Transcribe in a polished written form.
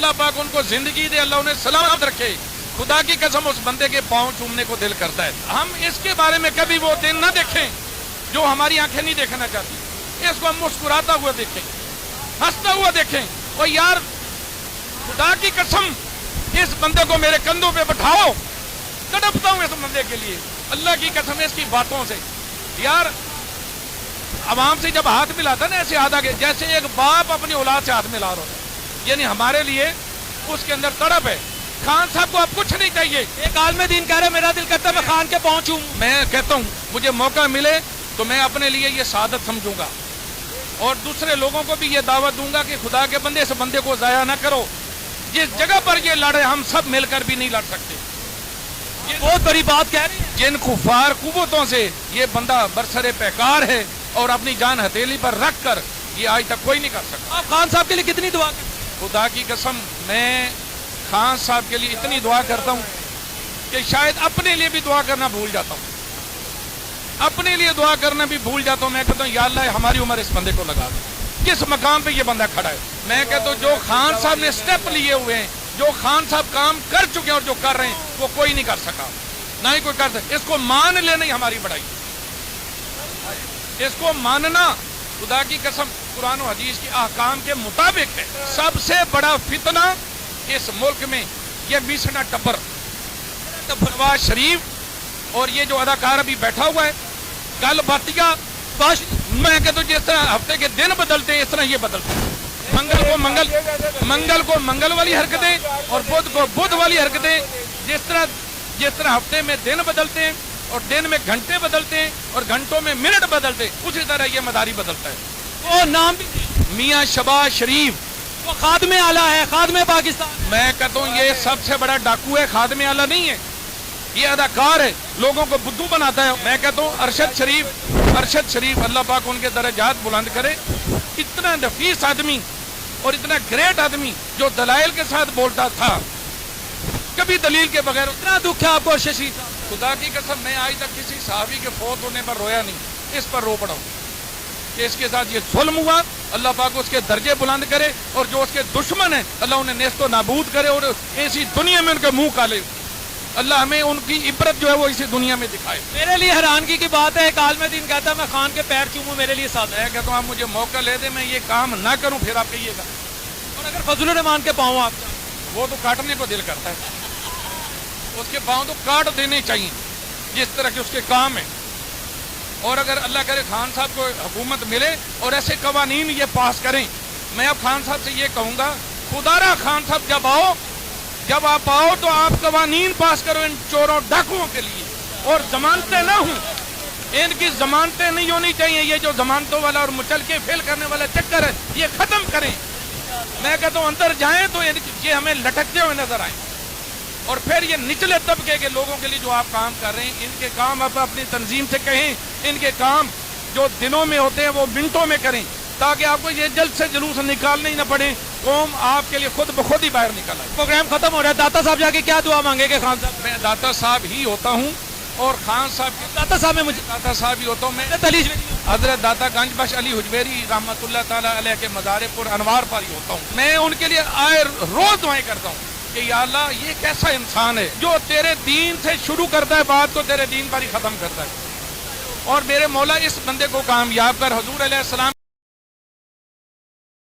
अल्लाह पाक उनको जिंदगी दे, अल्लाह उन्हें सलामत रखे। खुदा की कसम उस बंदे के पाँव चूमने को दिल करता है। हम इसके बारे में कभी वो दिन न देखें जो हमारी आंखें नहीं देखना चाहती। इसको हम मुस्कुराता हुआ देखें, हंसता हुआ देखें। और यार खुदा की कसम इस बंदे को मेरे कंधों पे बैठाओ, तड़पता हूं इस बंदे के लिए, अल्लाह की कसम इसकी बातों से। यार आवाम से जब हाथ मिलाता ना ऐसे हाथ आगे, जैसे एक बाप अपनी औलाद से हाथ मिला रहा होता, यानी हमारे लिए उसके अंदर तड़प है। खान साहब को अब कुछ नहीं चाहिए। एक आलम दीन कह रहे मेरा दिल करता मैं खान के पहुंचूं। मैं कहता हूं मुझे मौका मिले तो मैं अपने लिए ये सादत समझूंगा और दूसरे लोगों को भी ये दावत दूंगा कि खुदा के बंदे इस बंदे को जाया ना करो। जिस जगह पर ये लड़े हम सब मिलकर भी नहीं लड़ सकते। ये बहुत बड़ी बात कह रही है। जिन कुफार कुव्वतों से ये बंदा बरसरे पैकार है और अपनी जान हथेली पर रख कर ये आज तक कोई नहीं कर सकता। आप खान साहब के लिए कितनी दुआ करते? खुदा की कसम मैं खान साहब के लिए इतनी दुआ करता हूँ कि शायद अपने लिए भी दुआ करना भूल जाता हूँ, अपने लिए दुआ करना भी भूल जाता हूँ। मैं कहता हूँ या अल्लाह हमारी उम्र इस बंदे को लगा दे, किस मकाम पे ये बंदा खड़ा है। मैं कहता हूँ जो खान साहब ने स्टेप लिए हुए हैं, जो खान साहब काम कर चुके हैं और जो कर रहे हैं, वो कोई नहीं कर सका, ना ही कोई कर सके। इसको मान लेना ही हमारी बढ़ाई, इसको मानना खुदा की कसम कुरान और हदीस की अहकाम के मुताबिक है। सबसे बड़ा फितना इस मुल्क में ये मिसना टब्बर नवाज शरीफ और ये जो अदाकार अभी बैठा हुआ है कल बातिया, मैं कहता हूँ जिस तरह हफ्ते के दिन बदलते हैं इस तरह ये बदलते हैं। मंगल को मंगल वाली हरकतें और बुध को बुध वाली हरकतें। जिस तरह हफ्ते में दिन बदलते हैं और दिन में घंटे बदलते हैं और घंटों में मिनट बदलते हैं, उसी तरह ये मदारी बदलता है। वो नाम भी मियाँ शहबाज शरीफ, वो खादमे आला है, खादमे पाकिस्तान। मैं कहता हूँ ये सबसे बड़ा डाकू है, खादमे आला नहीं है, ये अदाकार है, लोगों को बुद्धू बनाता है। मैं कहता हूँ अरशद शरीफ अल्लाह पाक उनके दर्जात बुलंद करे। इतना नफीस आदमी और इतना ग्रेट आदमी जो दलाइल के साथ बोलता था, कभी दलील के बगैर। इतना दुख है आपको शशि साहब? खुदा की कसम मैं आज तक किसी सहाबी के फौत होने पर रोया नहीं, इस पर रो पड़ा हूँ कि इसके साथ ये जुल्म हुआ। अल्लाह पाक उसके दर्जे बुलंद करे और जो उसके दुश्मन है अल्लाह उन्हें नेस्तो नाबूद करे और ऐसी दुनिया में उनके मुंह काले। अल्लाह हमें उनकी इबरत जो है वो इसी दुनिया में दिखाए। मेरे लिए हैरानगी की बात है, एक आलम दीन कहता है मैं खान के पैर चूमूं, मेरे लिए साथ है। मैं कहता हूँ आप मुझे मौका ले दे, मैं ये काम ना करूँ, फिर आप कहिएगा। और अगर फजलुर रहमान के पाँव आप वो तो काटने को दिल करता है, उसके पाँव तो काट देने चाहिए जिस तरह के उसके काम है। और अगर अल्लाह करे खान साहब को हुकूमत मिले और ऐसे कवानीन ये पास करें, मैं अब खान साहब से ये कहूँगा खुदारा खान साहब जब आप आओ तो आप कवानीन पास करो इन चोरों डाकुओं के लिए, और जमानतें ना हों, इनकी जमानतें नहीं होनी चाहिए। ये जो जमानतों वाला और मुचल के फेल करने वाला चक्कर है ये खत्म करें। मैं कहता हूँ अंदर जाएं तो ये हमें लटकते हुए नजर आए। और फिर ये निचले तबके के लोगों के लिए जो आप काम कर रहे हैं, इनके काम आप अपनी तंजीम से कहें, इनके काम जो दिनों में होते हैं वो मिनटों में करें, ताकि आपको ये जल्द से जुलूस निकालने ही न पड़े, कौम आपके लिए खुद बखुद ही बाहर निकल आए। प्रोग्राम खत्म हो रहा है, दाता साहब जाके क्या दुआ मांगेंगे खान साहब? मैं दाता साहब ही होता हूँ और खान साहब के दाता साहब में मुझे दाता साहब ही होता हूँ। मैं हजरत दाता गंज बख्श अली हुजवेरी रहमतुल्लाह ताला अलैह के मज़ार-ए-पुर अनवार पर ही होता हूँ। मैं उनके लिए आए रोज दुआएं करता हूँ कि या अल्लाह ये कैसा इंसान है जो तेरे दीन से शुरू करता है, बात को तेरे दीन पर ही खत्म करता है। और मेरे मौला इस बंदे को कामयाब कर। हुजूर अलैहिस्सलाम